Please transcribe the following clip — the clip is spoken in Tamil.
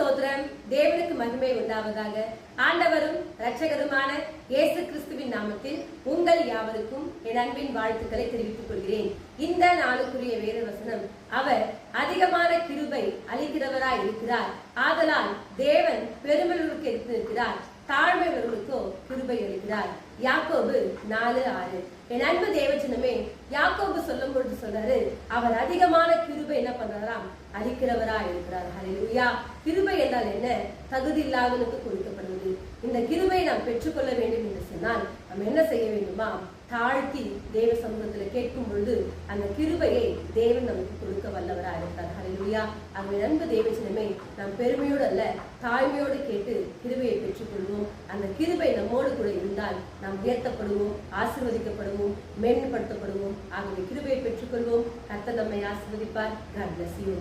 ஸ்தோத்திரம். தேவனுக்கு மகிமை உண்டாவதாக. ஆண்டவரும் இரட்சகருமான இயேசு கிறிஸ்துவின் நாமத்தில் உங்கள் யாவருக்கும் என் அன்பின் வாழ்த்துக்களை தெரிவித்துக் கொள்கிறேன். இந்த நாளுக்குரிய வேத வசனம், அவர் அதிகமான கிருபை அளிக்கிறவராய் இருக்கிறார். ஆதலால் தேவன் பெருமையுள்ளவர்களுக்கு இருக்கிறார், தாழ்மையுள்ளவர்களுக்கோ கிருபை அளிக்கிறார். யாக்கோபு 4:6. என் அன்பு தேவஜனமே, யாக்கோபு சொல்லும் பொழுது சொல்றாரு, அவர் அதிகமான கிருபை என்ன பண்றாராம், அளிக்கிறவரா இருக்கிறார். ஹல்லேலூயா. கிருபை என்றால் என்ன? தகுதி இல்லாதவனுக்கு கொடுக்கப்படுவது. இந்த கிருபை நாம் பெற்றுக்கொள்ள வேண்டும் என்று சொன்னால் நாம் என்ன செய்ய வேண்டுமா? தாழ்த்தி தேவ சமூகத்தில் கேட்கும் பொழுது அந்த கிருபையை தேவன் நமக்கு கொடுக்க வல்லவரா இருக்கிறார். ஹல்லேலூயா. அவன் அன்பு தேவஜனமே, நாம் பெருமையோடு அல்ல, தாழ்மையோடு கேட்டு கிருபையை பெற்றுக்கொள்வோம். அந்த கிருபை நம்மோடு கூட இருந்தால் நாம் உயர்த்தப்படுவோம், ஆசீர்வதிக்கப்படுவோம், மேன்மைப்படுத்தப்படுவோம். ஆகவே கிருபையை பெற்றுக்கொள்வோம். கர்த்தர் நம்மை ஆசீர்வதிப்பார். God bless you.